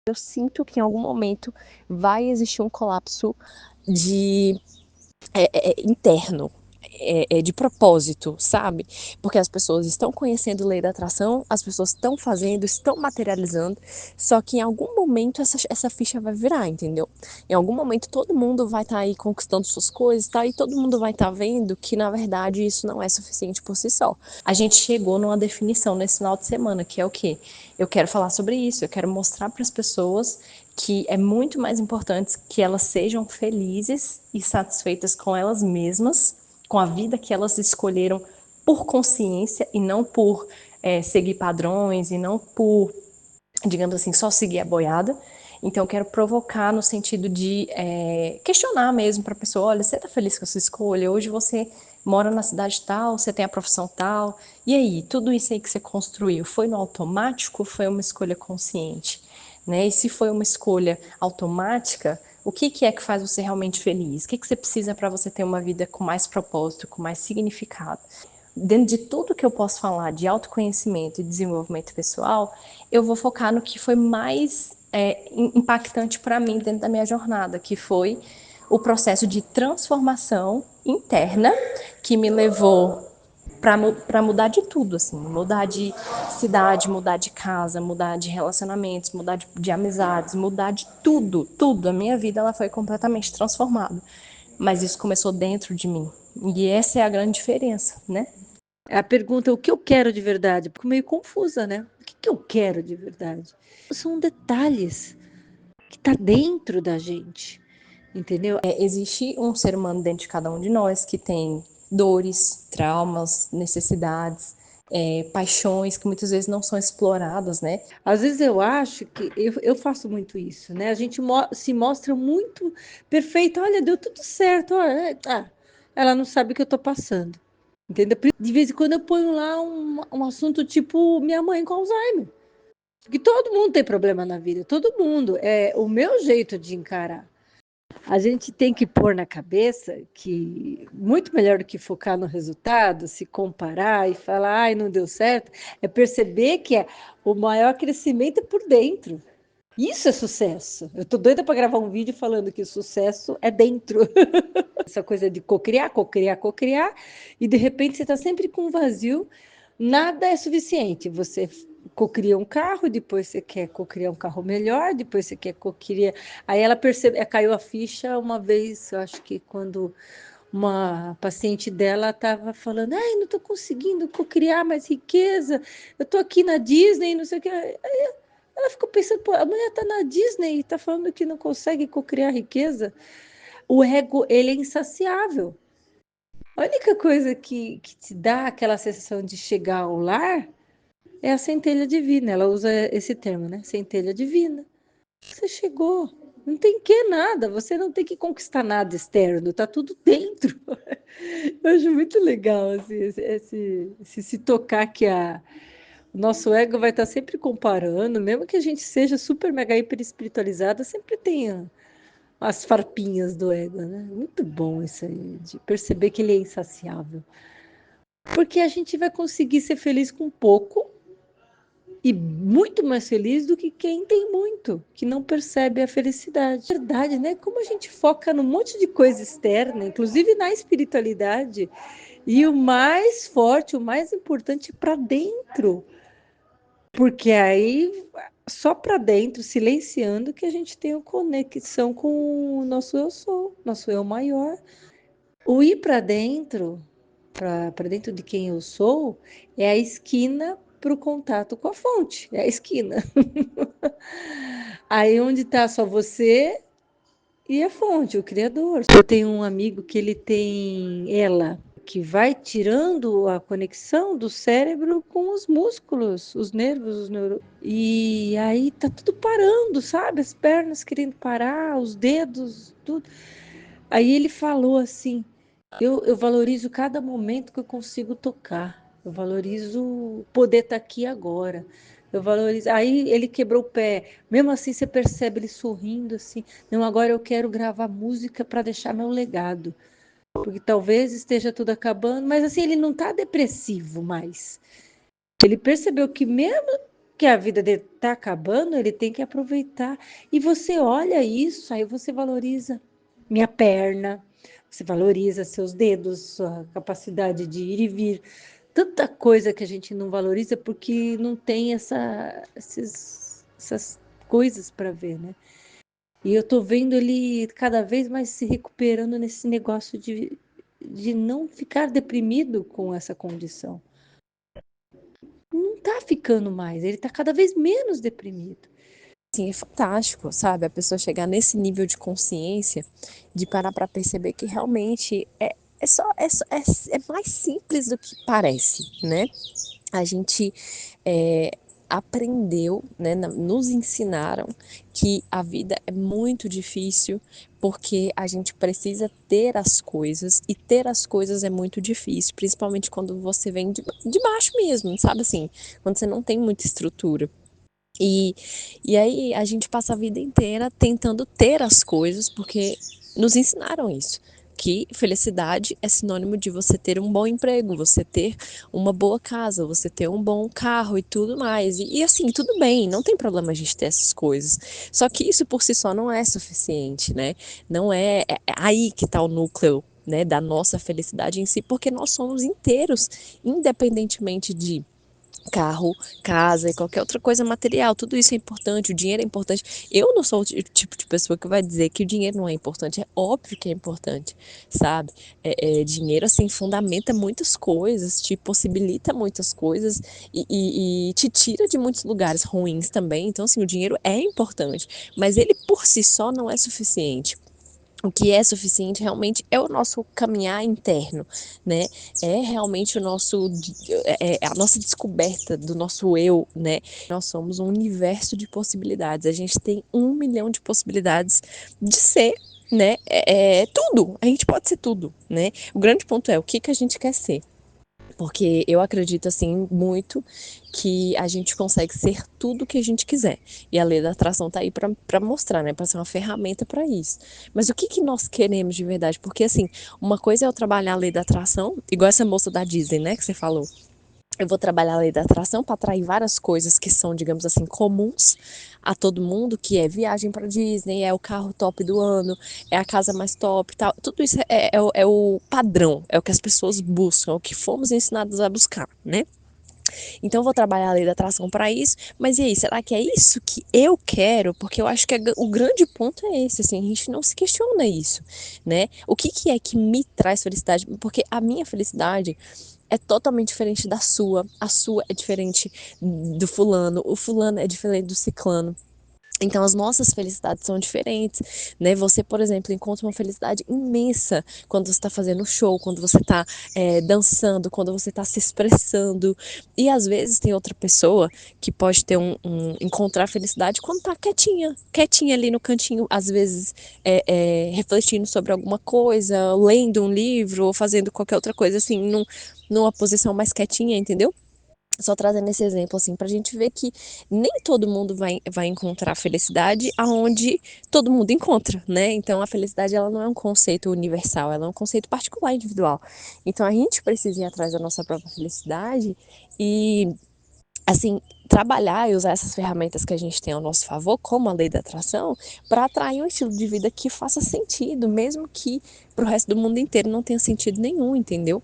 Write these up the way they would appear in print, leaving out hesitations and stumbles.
Eu sinto que em algum momento vai existir um colapso de interno, de propósito, sabe? Porque as pessoas estão conhecendo lei da atração, as pessoas estão fazendo, estão materializando, só que em algum momento essa ficha vai virar, entendeu? Em algum momento todo mundo vai estar aí conquistando suas coisas, tá? E todo mundo vai estar vendo que na verdade isso não é suficiente por si só. A gente chegou numa definição nesse final de semana, que é o quê? Eu quero falar sobre isso, eu quero mostrar para as pessoas que é muito mais importante que elas sejam felizes e satisfeitas com elas mesmas, com a vida que elas escolheram por consciência e não por seguir padrões e não por, digamos assim, só seguir a boiada. Então, eu quero provocar no sentido de questionar mesmo para a pessoa: olha, você está feliz com a sua escolha? Hoje você mora na cidade tal, você tem a profissão tal, e aí, tudo isso aí que você construiu, foi no automático ou foi uma escolha consciente? Né? E se foi uma escolha automática, o que é que faz você realmente feliz? O que você precisa para você ter uma vida com mais propósito, com mais significado? Dentro de tudo que eu posso falar de autoconhecimento e desenvolvimento pessoal, eu vou focar no que foi mais impactante para mim dentro da minha jornada, que foi o processo de transformação interna que me levou para mudar de tudo, assim, mudar de cidade, mudar de casa, mudar de relacionamentos, mudar de amizades, mudar de tudo, tudo. A minha vida ela foi completamente transformada, mas isso começou dentro de mim e essa é a grande diferença, né? A pergunta, o que eu quero de verdade? Fico meio confusa, né? O que eu quero de verdade? São detalhes que está dentro da gente, entendeu? Existe um ser humano dentro de cada um de nós que tem dores, traumas, necessidades, paixões que muitas vezes não são exploradas, né? Às vezes eu acho que eu faço muito isso, né? A gente se mostra muito perfeita. Olha, deu tudo certo. Olha, ela não sabe o que eu tô passando. Entendeu? De vez em quando eu ponho lá um assunto tipo minha mãe com Alzheimer. Porque todo mundo tem problema na vida, todo mundo. É o meu jeito de encarar. A gente tem que pôr na cabeça que muito melhor do que focar no resultado, se comparar e falar, ai, não deu certo, é perceber que o maior crescimento é por dentro. Isso é sucesso. Eu tô doida para gravar um vídeo falando que o sucesso é dentro. Essa coisa de cocriar, cocriar, cocriar, e de repente você está sempre com um vazio, nada é suficiente. Você cocria um carro, depois você quer cocriar um carro melhor, depois você quer cocriar. Aí ela percebe, caiu a ficha uma vez, eu acho que quando uma paciente dela estava falando, ai, não estou conseguindo cocriar mais riqueza, eu estou aqui na Disney, não sei o que. Aí ela ficou pensando, pô, a mulher está na Disney e está falando que não consegue cocriar riqueza. O ego, ele é insaciável. A única coisa que te dá aquela sensação de chegar ao lar é a centelha divina. Ela usa esse termo, né? Centelha divina. Você chegou. Não tem que nada. Você não tem que conquistar nada externo. Tá tudo dentro. Eu acho muito legal assim, se tocar que o nosso ego vai estar sempre comparando, mesmo que a gente seja super mega hiper espiritualizada, sempre tem as farpinhas do ego, né? Muito bom isso aí, de perceber que ele é insaciável. Porque a gente vai conseguir ser feliz com pouco e muito mais feliz do que quem tem muito, que não percebe a felicidade. Verdade, né? Como a gente foca num monte de coisa externa, inclusive na espiritualidade, e o mais forte, o mais importante é para dentro. Porque aí só para dentro, silenciando, que a gente tem uma conexão com o nosso eu sou, nosso eu maior. O ir para dentro de quem eu sou, é a esquina para o contato com a fonte, é a esquina. Aí onde está só você e a fonte, o Criador. Eu tenho um amigo que ele tem ela, que vai tirando a conexão do cérebro com os músculos, os nervos, os neurônios. E aí tá tudo parando, sabe? As pernas querendo parar, os dedos, tudo. Aí ele falou assim, eu valorizo cada momento que eu consigo tocar. Eu valorizo poder estar aqui agora. Eu valorizo. Aí ele quebrou o pé. Mesmo assim, você percebe ele sorrindo assim. Não, agora eu quero gravar música para deixar meu legado. Porque talvez esteja tudo acabando, mas assim, ele não está depressivo mais. Ele percebeu que mesmo que a vida dele está acabando, ele tem que aproveitar. E você olha isso, aí você valoriza minha perna, você valoriza seus dedos, sua capacidade de ir e vir. Tanta coisa que a gente não valoriza porque não tem essas coisas para ver, né? E eu tô vendo ele cada vez mais se recuperando nesse negócio de não ficar deprimido com essa condição. Não tá ficando mais, ele tá cada vez menos deprimido. Assim, é fantástico, sabe? A pessoa chegar nesse nível de consciência, de parar para perceber que realmente é mais simples do que parece, né? A gente é, aprendeu, né, nos ensinaram que a vida é muito difícil porque a gente precisa ter as coisas e ter as coisas é muito difícil, principalmente quando você vem de baixo mesmo, sabe assim, quando você não tem muita estrutura. E, e aí a gente passa a vida inteira tentando ter as coisas porque nos ensinaram isso. Que felicidade é sinônimo de você ter um bom emprego, você ter uma boa casa, você ter um bom carro e tudo mais. E assim, tudo bem, não tem problema a gente ter essas coisas. Só que isso por si só não é suficiente, né? Não é aí que está o núcleo, né, da nossa felicidade em si, porque nós somos inteiros, independentemente de carro, casa e qualquer outra coisa material, tudo isso é importante, o dinheiro é importante. Eu não sou o tipo de pessoa que vai dizer que o dinheiro não é importante, é óbvio que é importante, sabe? Dinheiro, assim, fundamenta muitas coisas, te possibilita muitas coisas e te tira de muitos lugares ruins também. Então, assim, o dinheiro é importante, mas ele por si só não é suficiente. O que é suficiente realmente é o nosso caminhar interno, né? É realmente o nosso, a nossa descoberta do nosso eu, né? Nós somos um universo de possibilidades. A gente tem 1 milhão de possibilidades de ser, né? Tudo. A gente pode ser tudo, né? O grande ponto é o que a gente quer ser. Porque eu acredito assim muito que a gente consegue ser tudo que a gente quiser. E a lei da atração tá aí para mostrar, né, para ser uma ferramenta para isso. Mas o que nós queremos de verdade? Porque assim, uma coisa é eu trabalhar a lei da atração, igual essa moça da Disney, né, que você falou. Eu vou trabalhar a lei da atração para atrair várias coisas que são, digamos assim, comuns a todo mundo, que é viagem para Disney, é o carro top do ano, é a casa mais top, tal. Tudo isso é o padrão, é o que as pessoas buscam, é o que fomos ensinados a buscar, né? Então eu vou trabalhar a lei da atração para isso, mas e aí, será que é isso que eu quero? Porque eu acho que o grande ponto é esse, assim, a gente não se questiona isso, né? O que é que me traz felicidade? Porque a minha felicidade é totalmente diferente da sua, a sua é diferente do fulano, o fulano é diferente do ciclano. Então, as nossas felicidades são diferentes, né? Você, por exemplo, encontra uma felicidade imensa quando você está fazendo show, quando você está dançando, quando você está se expressando. E às vezes tem outra pessoa que pode ter encontrar felicidade quando está quietinha, quietinha ali no cantinho, às vezes refletindo sobre alguma coisa, lendo um livro ou fazendo qualquer outra coisa, assim, numa posição mais quietinha, entendeu? Só trazendo esse exemplo, assim, pra gente ver que nem todo mundo vai encontrar felicidade aonde todo mundo encontra, né? Então, a felicidade, ela não é um conceito universal, ela é um conceito particular, individual. Então, a gente precisa ir atrás da nossa própria felicidade e, assim, trabalhar e usar essas ferramentas que a gente tem ao nosso favor, como a lei da atração, para atrair um estilo de vida que faça sentido, mesmo que pro resto do mundo inteiro não tenha sentido nenhum, entendeu?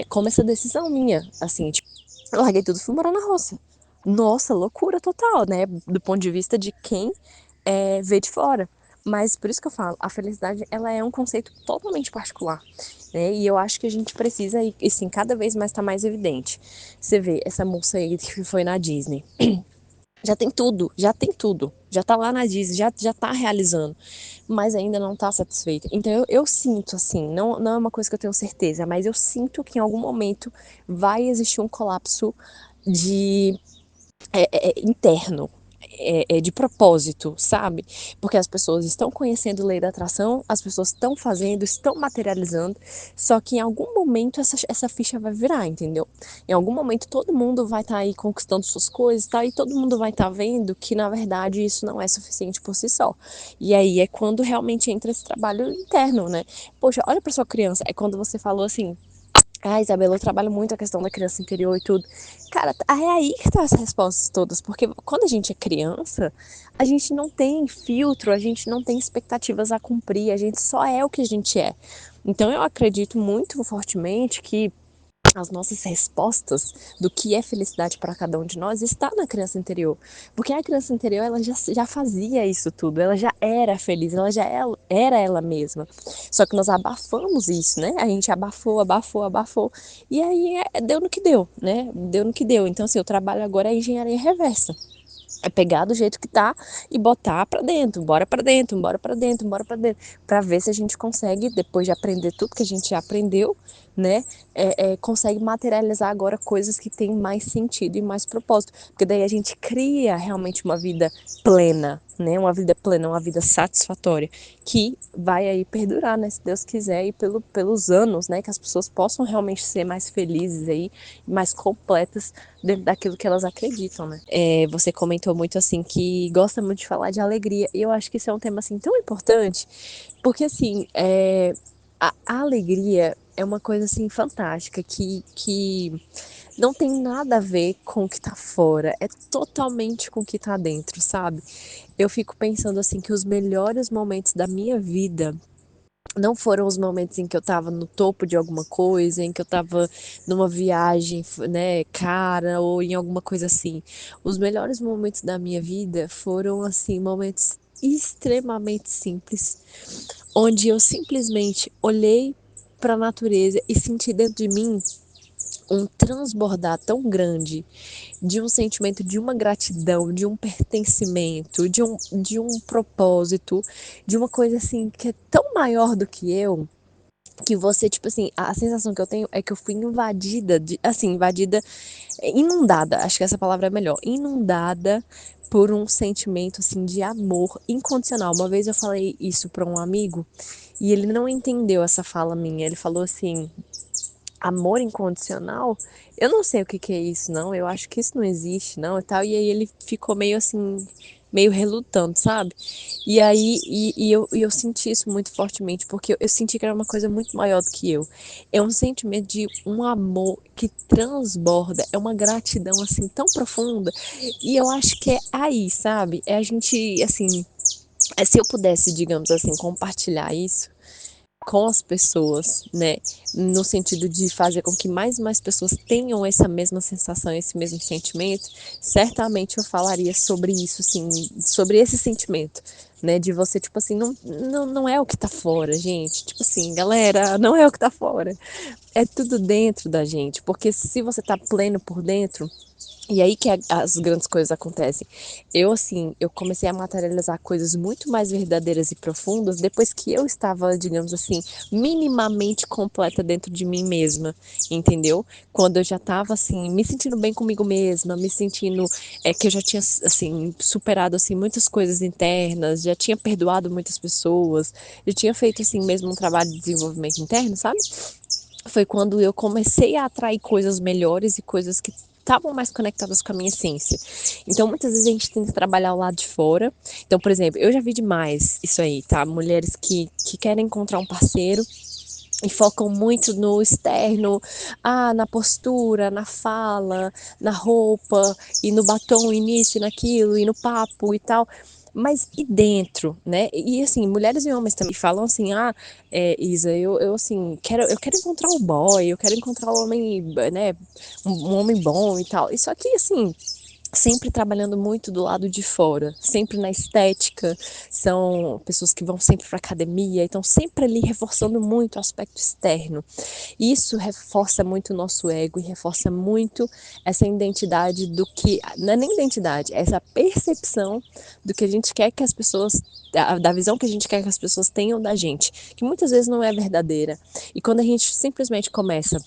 Como essa decisão minha, assim, tipo, eu larguei tudo e fui morar na roça. Nossa, loucura total, né? Do ponto de vista de quem vê de fora. Mas por isso que eu falo, a felicidade, ela é um conceito totalmente particular, né? E eu acho que a gente precisa, e assim, cada vez mais tá mais evidente. Você vê essa moça aí que foi na Disney. Já tem tudo, já tem tudo. Já tá lá na Disney, já tá realizando. Mas ainda não tá satisfeita. Então eu sinto, assim, não é uma coisa que eu tenho certeza, mas eu sinto que em algum momento vai existir um colapso de interno, de propósito, sabe? Porque as pessoas estão conhecendo lei da atração, as pessoas estão fazendo, estão materializando, só que em algum momento essa ficha vai virar, entendeu? Em algum momento todo mundo vai estar aí conquistando suas coisas, tá? E todo mundo vai estar vendo que na verdade isso não é suficiente por si só. E aí é quando realmente entra esse trabalho interno, né? Poxa, olha para sua criança, é quando você falou assim, Ah, Isabela, eu trabalho muito a questão da criança interior e tudo. Cara, é aí que tá as respostas todas, porque quando a gente é criança, a gente não tem filtro, a gente não tem expectativas a cumprir, a gente só é o que a gente é. Então eu acredito muito fortemente que as nossas respostas do que é felicidade para cada um de nós está na criança interior. Porque a criança interior, ela já fazia isso tudo, ela já era feliz, ela já era ela mesma. Só que nós abafamos isso, né? A gente abafou, abafou, abafou. E aí deu no que deu, né? Deu no que deu. Então, assim, o trabalho agora é engenharia reversa. É pegar do jeito que tá e botar pra dentro, bora pra dentro, bora pra dentro, bora pra dentro, pra ver se a gente consegue, depois de aprender tudo que a gente já aprendeu, né, consegue materializar agora coisas que têm mais sentido e mais propósito, porque daí a gente cria realmente uma vida plena, né, uma vida plena, uma vida satisfatória, que vai aí perdurar, né, se Deus quiser, e pelos anos, né, que as pessoas possam realmente ser mais felizes aí, mais completas dentro daquilo que elas acreditam, né. Você comentou muito assim que gosta muito de falar de alegria, e eu acho que isso é um tema assim tão importante, porque assim, a alegria é uma coisa assim fantástica que não tem nada a ver com o que tá fora, é totalmente com o que tá dentro, sabe? Eu fico pensando assim que os melhores momentos da minha vida não foram os momentos em que eu estava no topo de alguma coisa, em que eu estava numa viagem, né, cara, ou em alguma coisa assim. Os melhores momentos da minha vida foram, assim, momentos extremamente simples, onde eu simplesmente olhei para a natureza e senti dentro de mim um transbordar tão grande de um sentimento de uma gratidão, de um pertencimento, de um propósito, de uma coisa assim que é tão maior do que eu, que você, tipo assim, a sensação que eu tenho é que eu fui invadida, assim, invadida, inundada, acho que essa palavra é melhor, inundada por um sentimento, assim, de amor incondicional. Uma vez eu falei isso para um amigo e ele não entendeu essa fala minha, ele falou assim, amor incondicional? Eu não sei o que que é isso, não. Eu acho que isso não existe, não, e tal. E aí ele ficou meio assim, meio relutante, sabe? E eu senti isso muito fortemente, porque eu senti que era uma coisa muito maior do que eu. É um sentimento de um amor que transborda, é uma gratidão assim tão profunda. E eu acho que é aí, sabe? É a gente, assim, se eu pudesse, digamos assim, compartilhar isso com as pessoas, né, no sentido de fazer com que mais e mais pessoas tenham essa mesma sensação, esse mesmo sentimento, certamente eu falaria sobre isso, assim, sobre esse sentimento, né, de você, tipo assim, não é o que tá fora, gente, tipo assim, galera, não é o que tá fora, é tudo dentro da gente, porque se você tá pleno por dentro, e aí que as grandes coisas acontecem. Eu, assim, eu comecei a materializar coisas muito mais verdadeiras e profundas depois que eu estava, digamos assim, minimamente completa dentro de mim mesma, entendeu? Quando eu já estava, assim, me sentindo bem comigo mesma, me sentindo que eu já tinha, assim, superado, assim, muitas coisas internas, já tinha perdoado muitas pessoas, já tinha feito, assim, mesmo um trabalho de desenvolvimento interno, sabe? Foi quando eu comecei a atrair coisas melhores e coisas que estavam mais conectadas com a minha essência. Então, muitas vezes a gente tenta trabalhar o lado de fora. Então, por exemplo, eu já vi demais isso aí, tá? Mulheres que querem encontrar um parceiro e focam muito no externo, na postura, na fala, na roupa, e no batom, e nisso, e naquilo, e no papo e tal. Mas e dentro, né? E assim, mulheres e homens também falam assim, Isa, eu assim, eu quero encontrar um boy, eu quero encontrar um homem, né, um homem bom e tal. E só que assim, sempre trabalhando muito do lado de fora, sempre na estética, são pessoas que vão sempre para academia, então sempre ali reforçando muito o aspecto externo. Isso reforça muito o nosso ego e reforça muito essa identidade do que, não é nem identidade, é essa percepção do que a gente quer que as pessoas, da visão que a gente quer que as pessoas tenham da gente, que muitas vezes não é verdadeira. E quando a gente simplesmente começa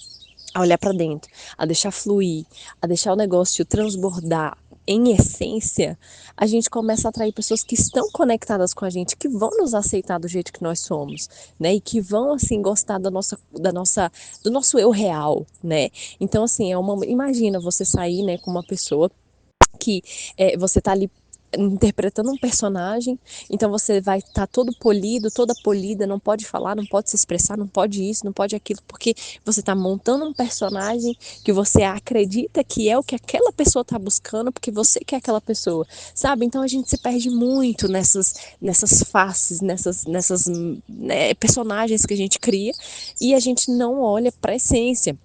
a olhar para dentro, a deixar fluir, a deixar o negócio transbordar em essência, a gente começa a atrair pessoas que estão conectadas com a gente, que vão nos aceitar do jeito que nós somos, né? E que vão assim gostar do nosso eu real, né? Então assim, imagina você sair, né, com uma pessoa que você tá ali interpretando um personagem, então você vai estar todo polido, toda polida, não pode falar, não pode se expressar, não pode isso, não pode aquilo, porque você está montando um personagem que você acredita que é o que aquela pessoa está buscando, porque você quer aquela pessoa, sabe? Então a gente se perde muito nessas faces, nessas né, personagens que a gente cria, e a gente não olha para a essência.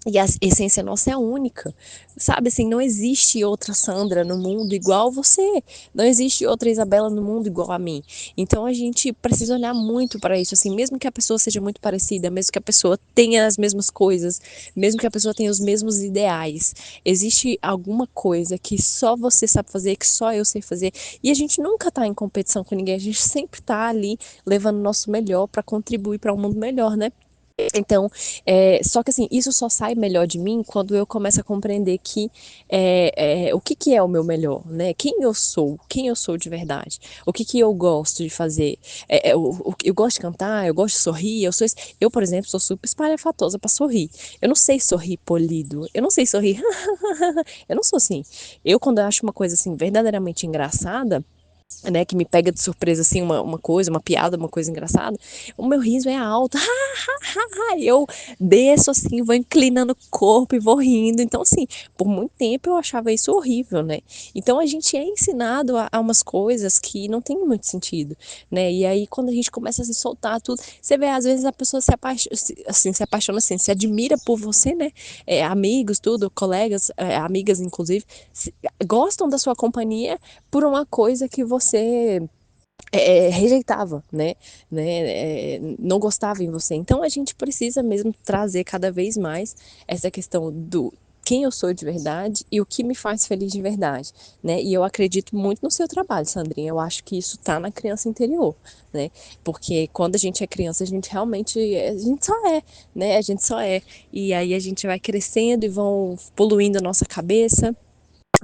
E a essência nossa é única, sabe? Assim, não existe outra Sandra no mundo igual você, não existe outra Isabela no mundo igual a mim. Então a gente precisa olhar muito para isso, assim, mesmo que a pessoa seja muito parecida, mesmo que a pessoa tenha as mesmas coisas, mesmo que a pessoa tenha os mesmos ideais, existe alguma coisa que só você sabe fazer, que só eu sei fazer, e a gente nunca tá em competição com ninguém, a gente sempre tá ali levando o nosso melhor para contribuir para um mundo melhor, né? Então, só que assim, isso só sai melhor de mim quando eu começo a compreender que o que que é o meu melhor, né? Quem eu sou de verdade, o que que eu gosto de fazer. Eu gosto de cantar, eu gosto de sorrir, eu, por exemplo, sou super espalhafatosa para sorrir. Eu não sei sorrir polido, eu não sei sorrir, eu não sou assim. Eu, quando eu acho uma coisa assim verdadeiramente engraçada, né, que me pega de surpresa assim uma coisa, uma piada, uma coisa engraçada, o meu riso é alto, eu desço assim, vou inclinando o corpo e vou rindo. Então assim, por muito tempo eu achava isso horrível, né? Então a gente é ensinado a umas coisas que não tem muito sentido, né? E aí quando a gente começa a se soltar tudo, você vê às vezes a pessoa se apaixona assim, se admira por você, né? Amigos, tudo, colegas, amigas inclusive, gostam da sua companhia por uma coisa que você rejeitava, não gostava em você. Então a gente precisa mesmo trazer cada vez mais essa questão do quem eu sou de verdade e o que me faz feliz de verdade, né? E eu acredito muito no seu trabalho, Sandrinha. Eu acho que isso tá na criança interior, né? Porque quando a gente é criança, a gente realmente, a gente só é, né? A gente só é. E aí a gente vai crescendo e vão poluindo a nossa cabeça,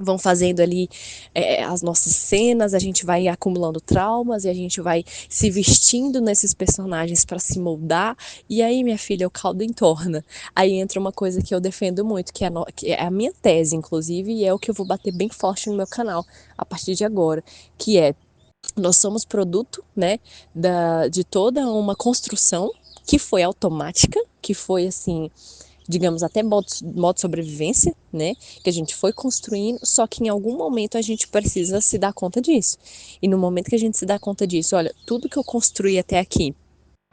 vão fazendo ali as nossas cenas, a gente vai acumulando traumas e a gente vai se vestindo nesses personagens para se moldar. E aí, minha filha, o caldo entorna. Aí entra uma coisa que eu defendo muito, que é a minha tese, inclusive, e é o que eu vou bater bem forte no meu canal a partir de agora, que é nós somos produto, né, de toda uma construção que foi automática, que foi assim, digamos, até modo de sobrevivência, né? Que a gente foi construindo, só que em algum momento a gente precisa se dar conta disso. E no momento que a gente se dá conta disso, olha, tudo que eu construí até aqui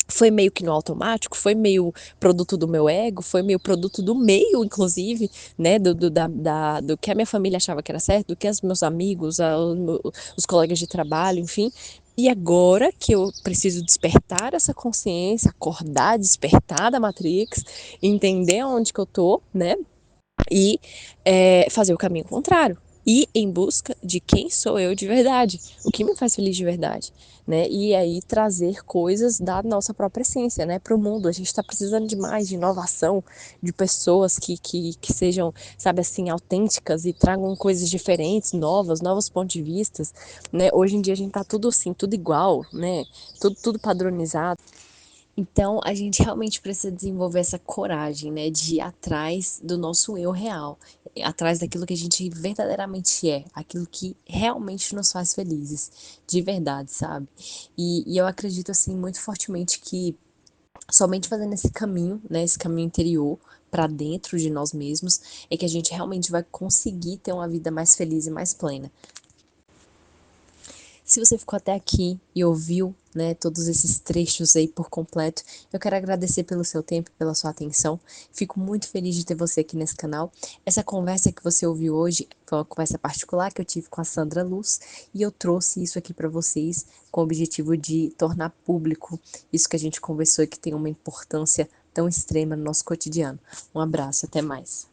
foi meio que no automático, foi meio produto do meu ego, foi meio produto do meio, inclusive, né? Do que a minha família achava que era certo, do que os meus amigos, os colegas de trabalho, enfim. E agora que eu preciso despertar essa consciência, acordar, despertar da Matrix, entender onde que eu tô, né? E fazer o caminho contrário. Ir em busca de quem sou eu de verdade, o que me faz feliz de verdade, né? E aí trazer coisas da nossa própria essência, né, para o mundo. A gente está precisando de mais de inovação, de pessoas que sejam, sabe assim, autênticas e tragam coisas diferentes, novos pontos de vistas, né? Hoje em dia a gente tá tudo assim, tudo igual, né? Tudo padronizado. Então, a gente realmente precisa desenvolver essa coragem, né, de ir atrás do nosso eu real, atrás daquilo que a gente verdadeiramente é, aquilo que realmente nos faz felizes, de verdade, sabe? E eu acredito, assim, muito fortemente que somente fazendo esse caminho, né, esse caminho interior para dentro de nós mesmos, é que a gente realmente vai conseguir ter uma vida mais feliz e mais plena. Se você ficou até aqui e ouviu, né, todos esses trechos aí por completo, eu quero agradecer pelo seu tempo e pela sua atenção. Fico muito feliz de ter você aqui nesse canal. Essa conversa que você ouviu hoje foi uma conversa particular que eu tive com a Sandra Luz e eu trouxe isso aqui para vocês com o objetivo de tornar público isso que a gente conversou e que tem uma importância tão extrema no nosso cotidiano. Um abraço, até mais.